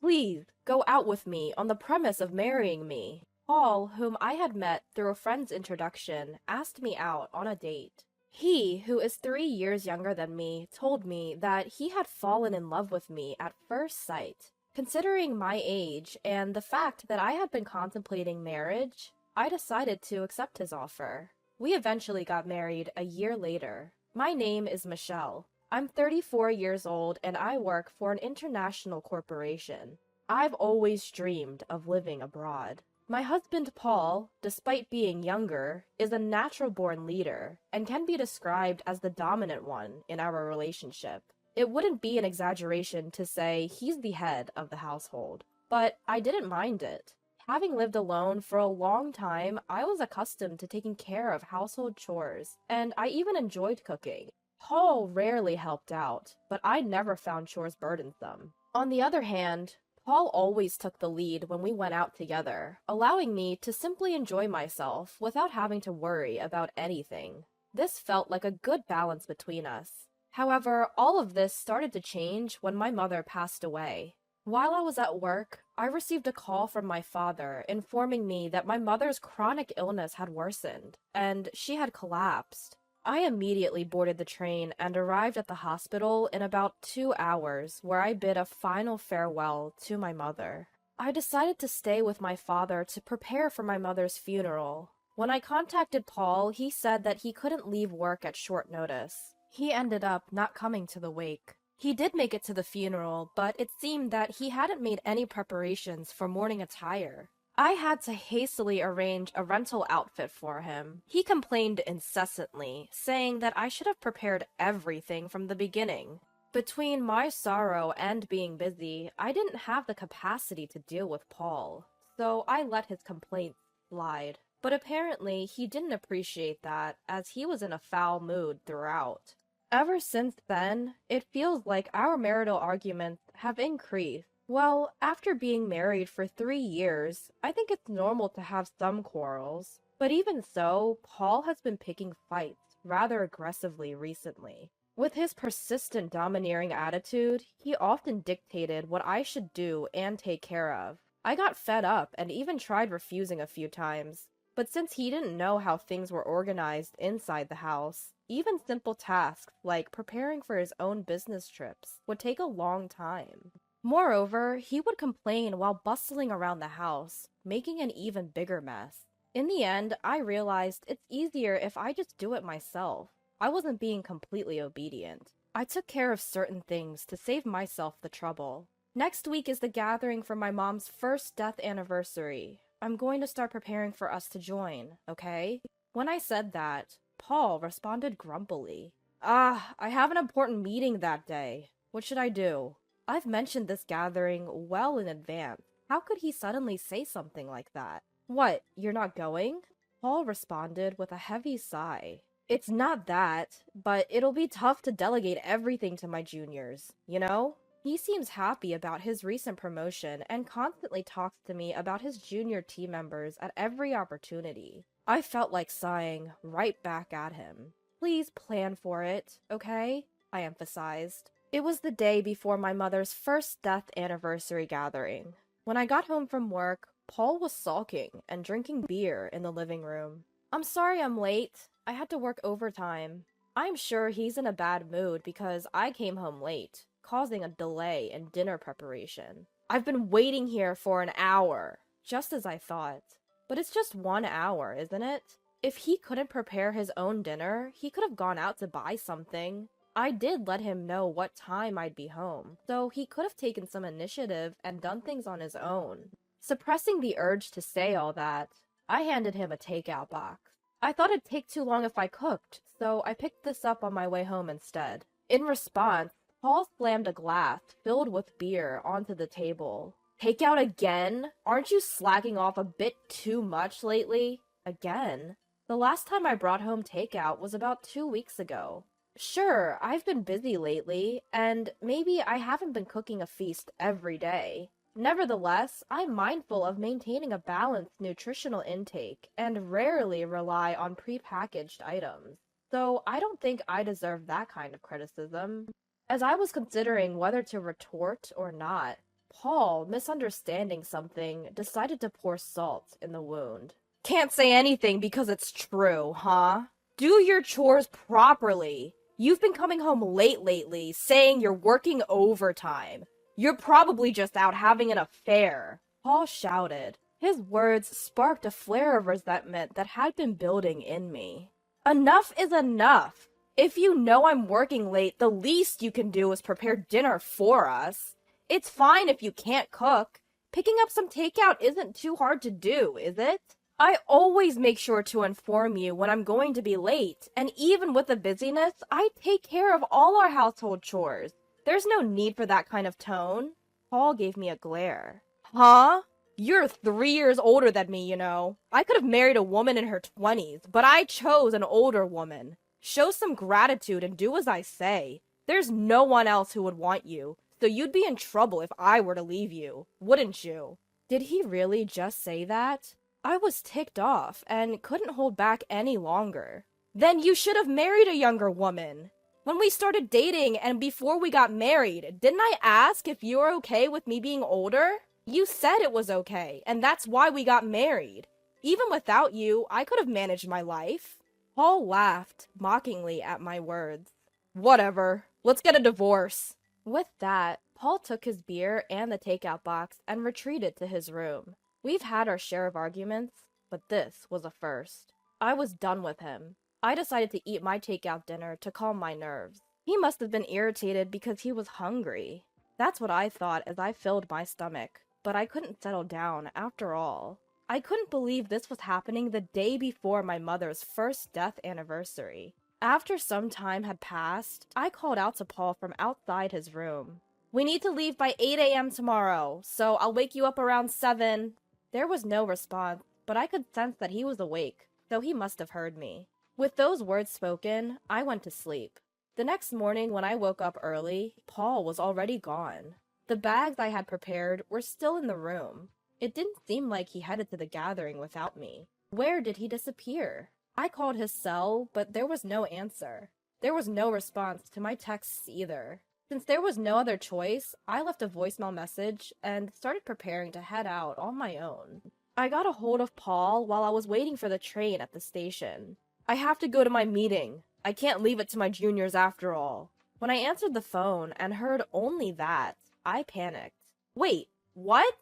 Please, go out with me on the premise of marrying me. Paul, whom I had met through a friend's introduction, asked me out on a date. He, who is 3 years younger than me, told me that he had fallen in love with me at first sight. Considering my age and the fact that I had been contemplating marriage, I decided to accept his offer. We eventually got married a year later. My name is Michelle. I'm 34 years old and I work for an international corporation. I've always dreamed of living abroad. My husband Paul, despite being younger, is a natural-born leader and can be described as the dominant one in our relationship. It wouldn't be an exaggeration to say he's the head of the household, but I didn't mind it. Having lived alone for a long time, I was accustomed to taking care of household chores, and I even enjoyed cooking. Paul rarely helped out, but I never found chores burdensome. On the other hand, Paul always took the lead when we went out together, allowing me to simply enjoy myself without having to worry about anything. This felt like a good balance between us. However, all of this started to change when my mother passed away. While I was at work, I received a call from my father informing me that my mother's chronic illness had worsened, and she had collapsed. I immediately boarded the train and arrived at the hospital in about 2 hours, where I bid a final farewell to my mother. I decided to stay with my father to prepare for my mother's funeral. When I contacted Paul, he said that he couldn't leave work at short notice. He ended up not coming to the wake. He did make it to the funeral, but it seemed that he hadn't made any preparations for mourning attire. I had to hastily arrange a rental outfit for him. He complained incessantly, saying that I should have prepared everything from the beginning. Between my sorrow and being busy, I didn't have the capacity to deal with Paul, so I let his complaints slide. But apparently, he didn't appreciate that, as he was in a foul mood throughout. Ever since then, it feels like our marital arguments have increased. Well, after being married for 3 years, I think it's normal to have some quarrels. But even so, Paul has been picking fights rather aggressively recently. With his persistent domineering attitude, he often dictated what I should do and take care of. I got fed up and even tried refusing a few times. But since he didn't know how things were organized inside the house, even simple tasks like preparing for his own business trips would take a long time. Moreover, he would complain while bustling around the house, making an even bigger mess. In the end, I realized it's easier if I just do it myself. I wasn't being completely obedient. I took care of certain things to save myself the trouble. Next week is the gathering for my mom's first death anniversary. I'm going to start preparing for us to join, okay? When I said that, Paul responded grumpily. I have an important meeting that day. What should I do? I've mentioned this gathering well in advance. How could he suddenly say something like that? What, you're not going? Paul responded with a heavy sigh. It's not that, but it'll be tough to delegate everything to my juniors, you know? He seems happy about his recent promotion and constantly talks to me about his junior team members at every opportunity. I felt like sighing right back at him. Please plan for it, okay? I emphasized. It was the day before my mother's first death anniversary gathering. When I got home from work, Paul was sulking and drinking beer in the living room. I'm sorry I'm late. I had to work overtime. I'm sure he's in a bad mood because I came home late, causing a delay in dinner preparation. I've been waiting here for an hour, just as I thought. But it's just 1 hour, isn't it? If he couldn't prepare his own dinner, he could have gone out to buy something. I did let him know what time I'd be home, so he could have taken some initiative and done things on his own. Suppressing the urge to say all that, I handed him a takeout box. I thought it'd take too long if I cooked, so I picked this up on my way home instead. In response, Paul slammed a glass filled with beer onto the table. Takeout again? Aren't you slacking off a bit too much lately? Again? The last time I brought home takeout was about 2 weeks ago. Sure, I've been busy lately, and maybe I haven't been cooking a feast every day. Nevertheless, I'm mindful of maintaining a balanced nutritional intake and rarely rely on prepackaged items. So I don't think I deserve that kind of criticism. As I was considering whether to retort or not, Paul, misunderstanding something, decided to pour salt in the wound. Can't say anything because it's true, huh? Do your chores properly. You've been coming home late lately, saying you're working overtime. You're probably just out having an affair, Paul shouted. His words sparked a flare of resentment that had been building in me. Enough is enough. If you know I'm working late, the least you can do is prepare dinner for us. It's fine if you can't cook. Picking up some takeout isn't too hard to do, is it? I always make sure to inform you when I'm going to be late, and even with the busyness, I take care of all our household chores. There's no need for that kind of tone. Paul gave me a glare. Huh? You're 3 years older than me, you know. I could have married a woman in her 20s, but I chose an older woman. Show some gratitude and do as I say. There's no one else who would want you, so you'd be in trouble if I were to leave you, wouldn't you? Did he really just say that? I was ticked off and couldn't hold back any longer. Then you should have married a younger woman. When we started dating and before we got married, didn't I ask if you were okay with me being older? You said it was okay, and that's why we got married. Even without you, I could have managed my life. Paul laughed mockingly at my words. Whatever. Let's get a divorce. With that, Paul took his beer and the takeout box and retreated to his room. We've had our share of arguments, but this was a first. I was done with him. I decided to eat my takeout dinner to calm my nerves. He must have been irritated because he was hungry. That's what I thought as I filled my stomach, but I couldn't settle down after all. I couldn't believe this was happening the day before my mother's first death anniversary. After some time had passed, I called out to Paul from outside his room. We need to leave by 8 a.m. tomorrow, so I'll wake you up around 7. There was no response, but I could sense that he was awake, so he must have heard me. With those words spoken, I went to sleep. The next morning when I woke up early, Paul was already gone. The bags I had prepared were still in the room. It didn't seem like he headed to the gathering without me. Where did he disappear? I called his cell, but there was no answer. There was no response to my texts either. Since there was no other choice, I left a voicemail message and started preparing to head out on my own. I got a hold of Paul while I was waiting for the train at the station. I have to go to my meeting. I can't leave it to my juniors after all. When I answered the phone and heard only that, I panicked. Wait, what?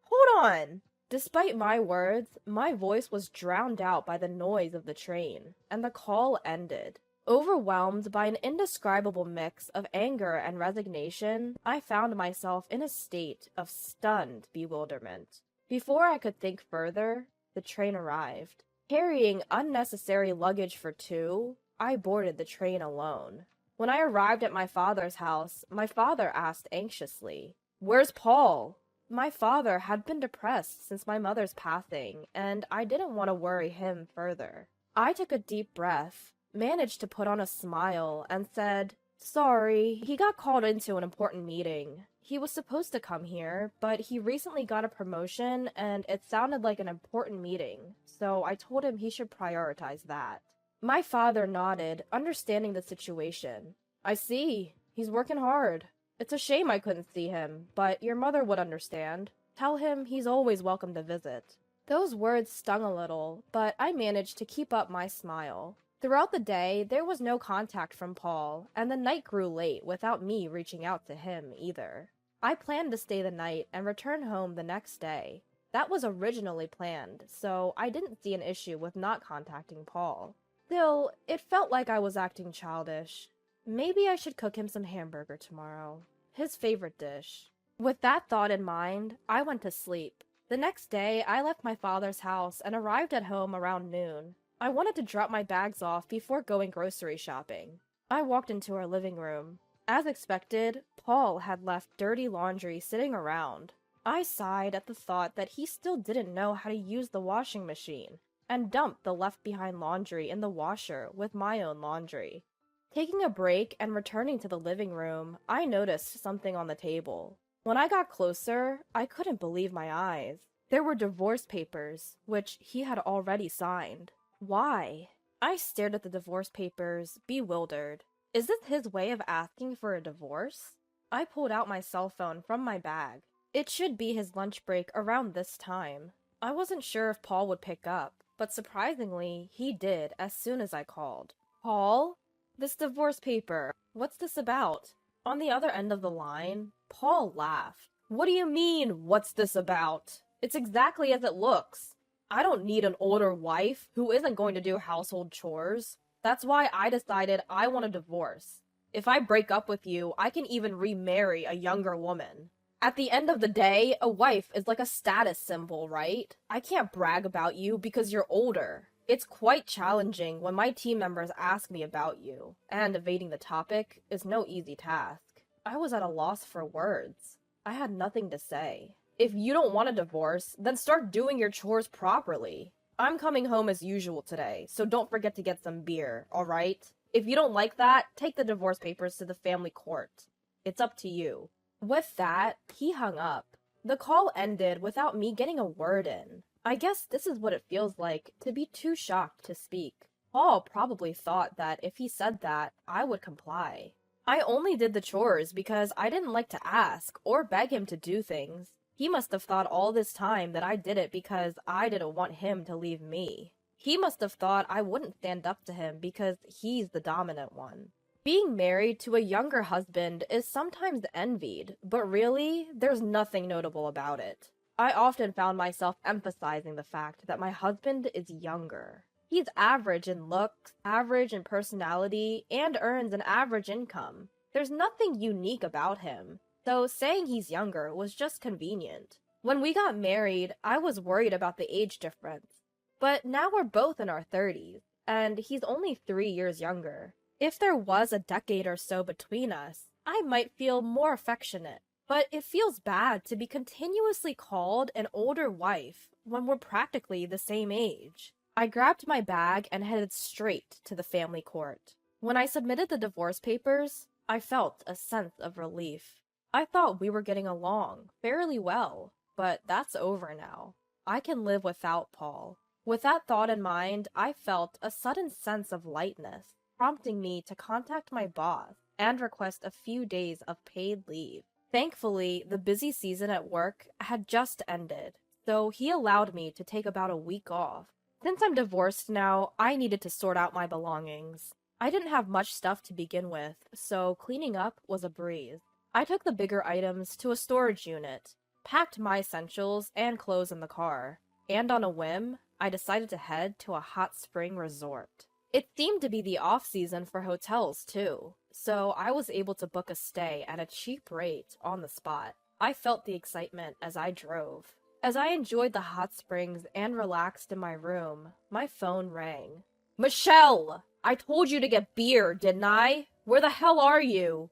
Hold on! Despite my words, my voice was drowned out by the noise of the train, and the call ended. Overwhelmed by an indescribable mix of anger and resignation, I found myself in a state of stunned bewilderment. Before I could think further, the train arrived. Carrying unnecessary luggage for two, I boarded the train alone. When I arrived at my father's house, my father asked anxiously, "Where's Paul?" My father had been depressed since my mother's passing, and I didn't want to worry him further. I took a deep breath, managed to put on a smile, and said, "Sorry, he got called into an important meeting. He was supposed to come here, but he recently got a promotion, and it sounded like an important meeting, so I told him he should prioritize that." My father nodded, understanding the situation. "I see. He's working hard. It's a shame I couldn't see him, but your mother would understand. Tell him he's always welcome to visit." Those words stung a little, but I managed to keep up my smile. Throughout the day, there was no contact from Paul, and the night grew late without me reaching out to him either. I planned to stay the night and return home the next day. That was originally planned, so I didn't see an issue with not contacting Paul. Still, it felt like I was acting childish. Maybe I should cook him some hamburger tomorrow. His favorite dish. With that thought in mind, I went to sleep. The next day, I left my father's house and arrived at home around noon. I wanted to drop my bags off before going grocery shopping. I walked into our living room. As expected, Paul had left dirty laundry sitting around. I sighed at the thought that he still didn't know how to use the washing machine, and dumped the left-behind laundry in the washer with my own laundry. Taking a break and returning to the living room, I noticed something on the table. When I got closer, I couldn't believe my eyes. There were divorce papers, which he had already signed. Why? I stared at the divorce papers, bewildered. Is this his way of asking for a divorce? I pulled out my cell phone from my bag. It should be his lunch break around this time. I wasn't sure if Paul would pick up, but surprisingly, he did as soon as I called. Paul? This divorce paper. What's this about? On the other end of the line, Paul laughed. What do you mean, what's this about? It's exactly as it looks. I don't need an older wife who isn't going to do household chores. That's why I decided I want a divorce. If I break up with you, I can even remarry a younger woman. At the end of the day, a wife is like a status symbol, right? I can't brag about you because you're older. It's quite challenging when my team members ask me about you, and evading the topic is no easy task. I was at a loss for words. I had nothing to say. If you don't want a divorce, then start doing your chores properly. I'm coming home as usual today, so don't forget to get some beer, alright? If you don't like that, take the divorce papers to the family court. It's up to you. With that, he hung up. The call ended without me getting a word in. I guess this is what it feels like to be too shocked to speak. Paul probably thought that if he said that, I would comply. I only did the chores because I didn't like to ask or beg him to do things. He must have thought all this time that I did it because I didn't want him to leave me. He must have thought I wouldn't stand up to him because he's the dominant one. Being married to a younger husband is sometimes envied, but really, there's nothing notable about it. I often found myself emphasizing the fact that my husband is younger. He's average in looks, average in personality, and earns an average income. There's nothing unique about him, so saying he's younger was just convenient. When we got married, I was worried about the age difference. But now we're both in our 30s, and he's only 3 years younger. If there was a decade or so between us, I might feel more affectionate. But it feels bad to be continuously called an older wife when we're practically the same age. I grabbed my bag and headed straight to the family court. When I submitted the divorce papers, I felt a sense of relief. I thought we were getting along fairly well, but that's over now. I can live without Paul. With that thought in mind, I felt a sudden sense of lightness, prompting me to contact my boss and request a few days of paid leave. Thankfully, the busy season at work had just ended, so he allowed me to take about a week off. Since I'm divorced now, I needed to sort out my belongings. I didn't have much stuff to begin with, so cleaning up was a breeze. I took the bigger items to a storage unit, packed my essentials and clothes in the car, and on a whim, I decided to head to a hot spring resort. It seemed to be the off-season for hotels, too, so I was able to book a stay at a cheap rate on the spot. I felt the excitement as I drove. As I enjoyed the hot springs and relaxed in my room, my phone rang. Michelle! I told you to get beer, didn't I? Where the hell are you?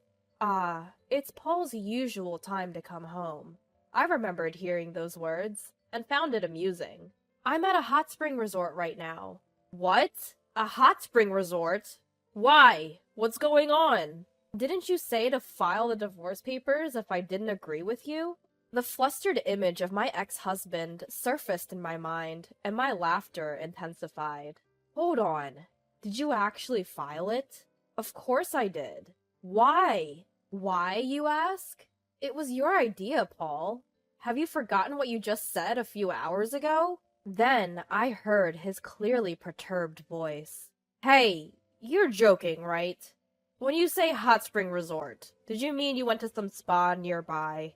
It's Paul's usual time to come home. I remembered hearing those words, and found it amusing. I'm at a hot spring resort right now. What? A hot spring resort? Why? What's going on? Didn't you say to file the divorce papers if I didn't agree with you? The flustered image of my ex-husband surfaced in my mind, and my laughter intensified. Hold on. Did you actually file it? Of course I did. Why? Why, you ask? It was your idea, Paul. Have you forgotten what you just said a few hours ago? Then I heard his clearly perturbed voice. Hey, you're joking, right? When you say hot spring resort, did you mean you went to some spa nearby?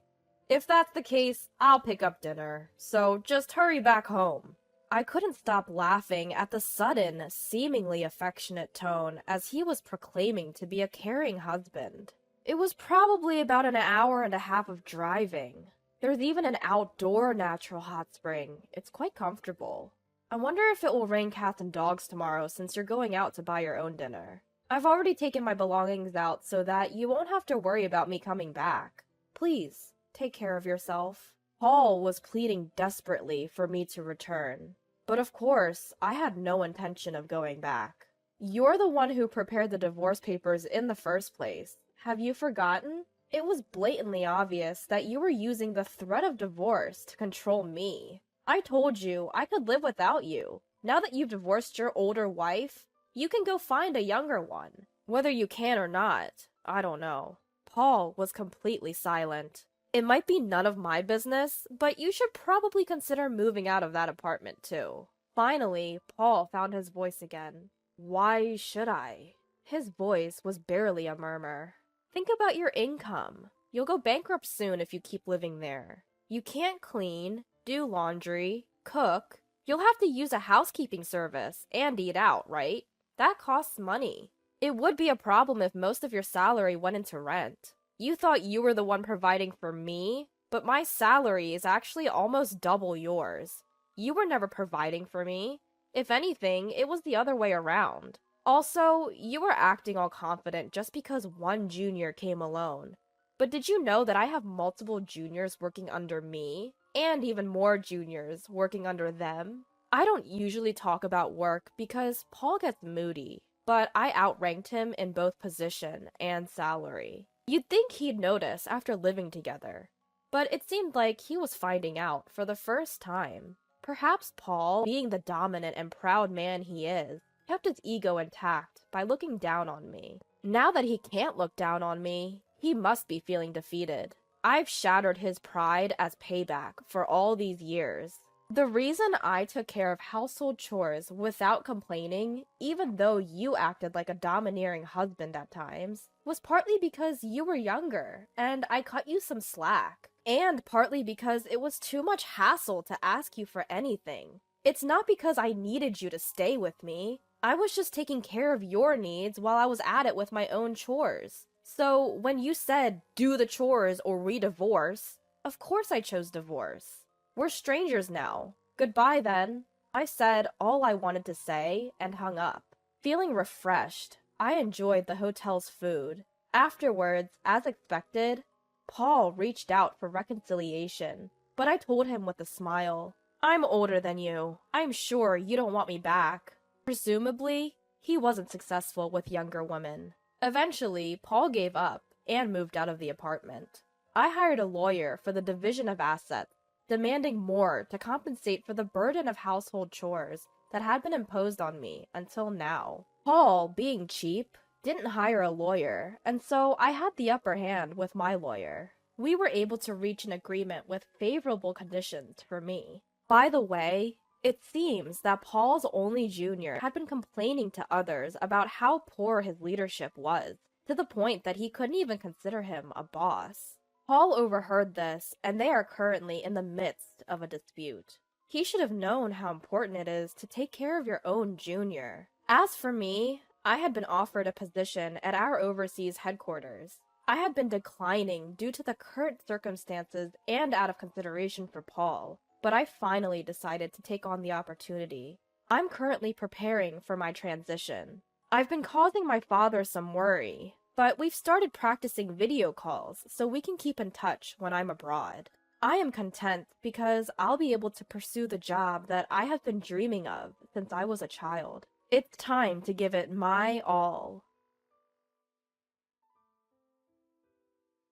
If that's the case, I'll pick up dinner, so just hurry back home. I couldn't stop laughing at the sudden, seemingly affectionate tone as he was proclaiming to be a caring husband. It was probably about an hour and a half of driving. There's even an outdoor natural hot spring. It's quite comfortable. I wonder if it will rain cats and dogs tomorrow since you're going out to buy your own dinner. I've already taken my belongings out so that you won't have to worry about me coming back. Please, take care of yourself. Paul was pleading desperately for me to return. But of course, I had no intention of going back. You're the one who prepared the divorce papers in the first place. Have you forgotten? It was blatantly obvious that you were using the threat of divorce to control me. I told you I could live without you. Now that you've divorced your older wife, you can go find a younger one. Whether you can or not, I don't know. Paul was completely silent. It might be none of my business, but you should probably consider moving out of that apartment too. Finally, Paul found his voice again. Why should I? His voice was barely a murmur. Think about your income. You'll go bankrupt soon if you keep living there. You can't clean, do laundry, cook. You'll have to use a housekeeping service and eat out, right? That costs money. It would be a problem if most of your salary went into rent. You thought you were the one providing for me, but my salary is actually almost double yours. You were never providing for me. If anything, it was the other way around. Also, you were acting all confident just because one junior came alone. But did you know that I have multiple juniors working under me, and even more juniors working under them? I don't usually talk about work because Paul gets moody, but I outranked him in both position and salary. You'd think he'd notice after living together, but it seemed like he was finding out for the first time. Perhaps Paul, being the dominant and proud man he is, kept his ego intact by looking down on me. Now that he can't look down on me, he must be feeling defeated. I've shattered his pride as payback for all these years. The reason I took care of household chores without complaining, even though you acted like a domineering husband at times, was partly because you were younger, and I cut you some slack. And partly because it was too much hassle to ask you for anything. It's not because I needed you to stay with me. I was just taking care of your needs while I was at it with my own chores. So when you said, do the chores or we divorce, of course I chose divorce. We're strangers now. Goodbye then. I said all I wanted to say and hung up. Feeling refreshed, I enjoyed the hotel's food. Afterwards, as expected, Paul reached out for reconciliation, but I told him with a smile, I'm older than you. I'm sure you don't want me back. Presumably, he wasn't successful with younger women. Eventually, Paul gave up and moved out of the apartment. I hired a lawyer for the division of assets, demanding more to compensate for the burden of household chores that had been imposed on me until now. Paul, being cheap, didn't hire a lawyer, and so I had the upper hand with my lawyer. We were able to reach an agreement with favorable conditions for me. By the way, it seems that Paul's only junior had been complaining to others about how poor his leadership was, to the point that he couldn't even consider him a boss. Paul overheard this, and they are currently in the midst of a dispute. He should have known how important it is to take care of your own junior. As for me, I had been offered a position at our overseas headquarters. I had been declining due to the current circumstances and out of consideration for Paul, but I finally decided to take on the opportunity. I'm currently preparing for my transition. I've been causing my father some worry, but we've started practicing video calls so we can keep in touch when I'm abroad. I am content because I'll be able to pursue the job that I have been dreaming of since I was a child. It's time to give it my all.